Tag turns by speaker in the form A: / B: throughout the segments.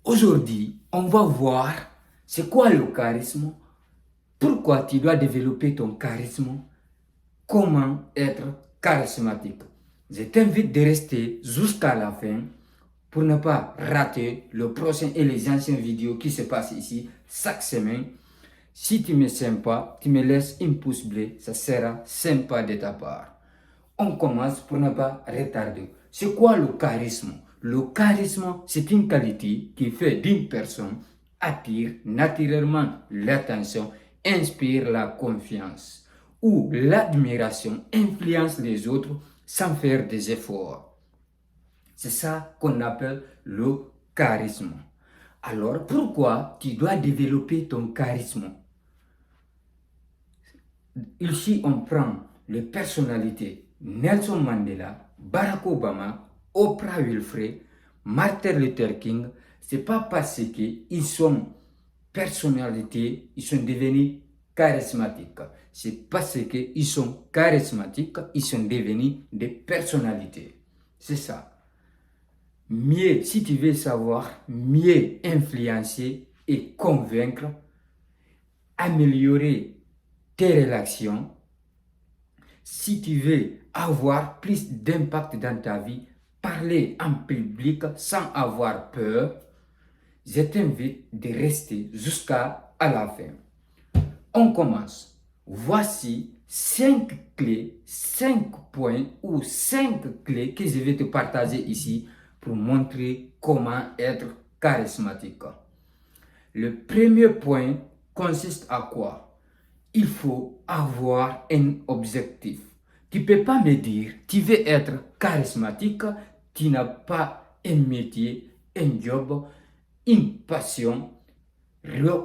A: Aujourd'hui, on va voir c'est quoi le charisme, pourquoi tu dois développer ton charisme, comment être charismatique. Je t'invite de rester jusqu'à la fin pour ne pas rater le prochain et les anciennes vidéos qui se passent ici chaque semaine. Si tu me sympa, tu me laisses un pouce bleu, ça sera sympa de ta part. On commence pour ne pas retarder. C'est quoi le charisme? Le charisme, c'est une qualité qui fait d'une personne attire naturellement l'attention, inspire la confiance ou l'admiration, influence les autres sans faire des efforts. C'est ça qu'on appelle le charisme. Alors, pourquoi tu dois développer ton charisme? Ici, on prend les personnalités Nelson Mandela, Barack Obama, Oprah Winfrey, Martin Luther King. C'est pas parce qu'ils sont personnalités, ils sont devenus charismatiques. C'est parce qu'ils sont charismatiques, ils sont devenus des personnalités. C'est ça. Mieux, si tu veux savoir, mieux influencer et convaincre, améliorer tes relations. Si tu veux avoir plus d'impact dans ta vie, parler en public sans avoir peur, je t'invite de rester jusqu'à la fin. On commence. Voici 5 clés, 5 points ou 5 clés que je vais te partager ici pour montrer comment être charismatique. Le premier point consiste à quoi? Il faut avoir un objectif. Tu ne peux pas me dire, tu veux être charismatique, tu n'as pas un métier, un job, une passion,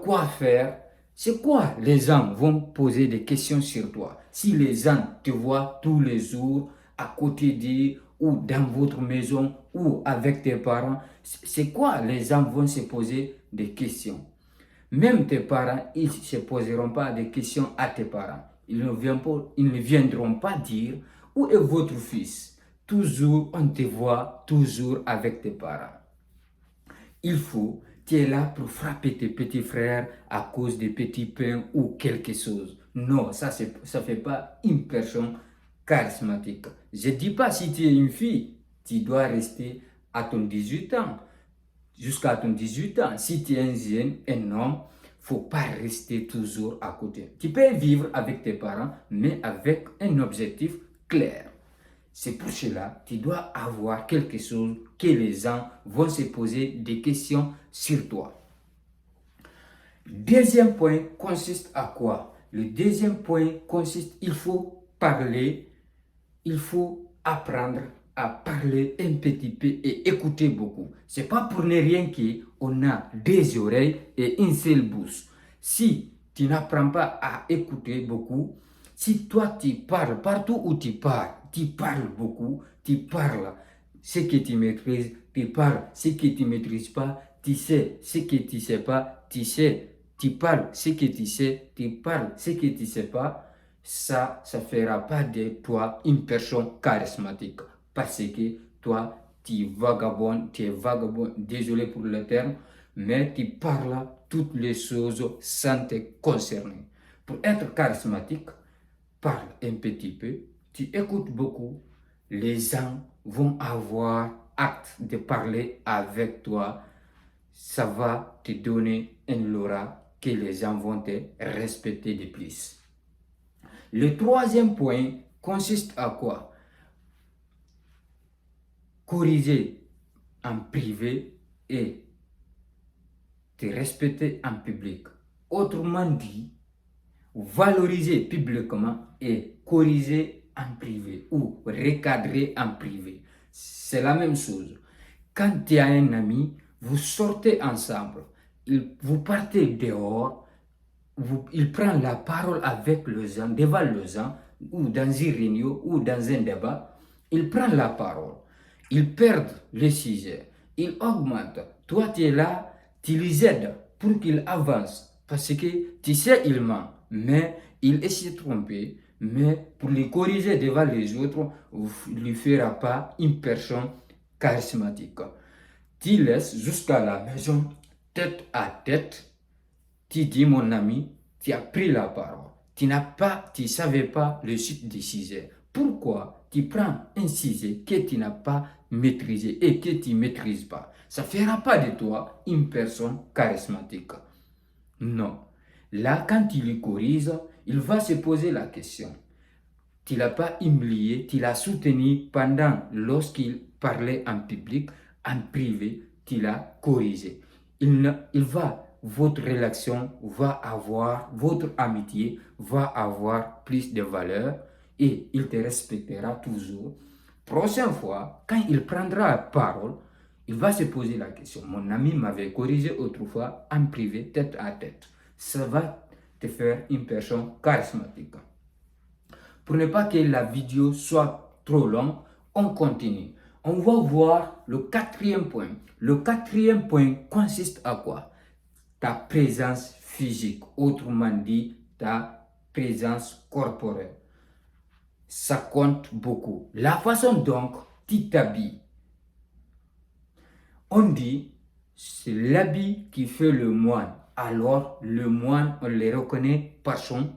A: quoi faire. C'est quoi les gens vont poser des questions sur toi? Si les gens te voient tous les jours à côté d'eux ou dans votre maison ou avec tes parents, c'est quoi les gens vont se poser des questions? Même tes parents, ils ne se poseront pas des questions à tes parents. Ils ne viendront pas dire où est votre fils. Toujours, on te voit toujours avec tes parents. Tu es là pour frapper tes petits frères à cause des petits pains ou quelque chose. Non, ça ne fait pas une personne charismatique. Je ne dis pas si tu es une fille, tu dois rester à ton 18 ans. Jusqu'à ton 18 ans, si tu es un jeune, un homme, il ne faut pas rester toujours à côté. Tu peux vivre avec tes parents, mais avec un objectif clair. C'est pour cela que tu dois avoir quelque chose que les gens vont se poser des questions sur toi. Deuxième point consiste à quoi? Le deuxième point consiste, il faut parler, il faut apprendre à parler un petit peu et écouter beaucoup. C'est pas pour ne rien qu'on a des oreilles et une seule bouche. Si tu n'apprends pas à écouter beaucoup, si toi tu parles partout où tu parles beaucoup, tu parles ce que tu maîtrises, tu parles ce que tu ne maîtrises pas, tu sais ce que tu ne sais pas, tu parles ce que tu sais, tu parles ce que tu ne sais pas. Ça ne fera pas de toi une personne charismatique. Parce que toi, tu es vagabond, désolé pour le terme, mais tu parles toutes les choses sans te concerner. Pour être charismatique, parle un petit peu, tu écoutes beaucoup, les gens vont avoir hâte de parler avec toi. Ça va te donner un aura que les gens vont te respecter de plus. Le troisième point consiste à quoi? Corriger en privé et te respecter en public. Autrement dit, valoriser publiquement et corriger en privé ou recadrer en privé. C'est la même chose. Quand tu as un ami, vous sortez ensemble, vous partez dehors, il prend la parole avec les gens, devant les gens, ou dans une réunion, ou dans un débat, il prend la parole. Ils perdent le sujet, ils augmentent. Toi, tu es là, tu les aides pour qu'ils avancent. Parce que tu sais, il ment, mais il essaie de tromper. Mais pour les corriger devant les autres, il ne fera pas une personne charismatique. Tu laisses jusqu'à la maison, tête à tête. Tu dis, mon ami, tu as pris la parole. Tu ne savais pas le site des ciseaux. Pourquoi tu prends un ciseau que tu n'as pas maîtrisé et que tu ne maîtrises pas? Ça ne fera pas de toi une personne charismatique. Non. Là, quand tu le corriges, il va se poser la question. Tu ne l'as pas humilié, tu l'as soutenu lorsqu'il parlait en public, en privé, tu l'as corrigé. Votre relation va avoir, votre amitié va avoir plus de valeur et il te respectera toujours. Prochaine fois, quand il prendra la parole, il va se poser la question. Mon ami m'avait corrigé autrefois en privé, tête à tête. Ça va te faire une personne charismatique. Pour ne pas que la vidéo soit trop longue, on continue. On va voir le quatrième point. Le quatrième point consiste à quoi? Ta présence physique, autrement dit, ta présence corporelle. Ça compte beaucoup. La façon donc tu t'habilles. On dit, c'est l'habit qui fait le moine. Alors, le moine, on le reconnaît par son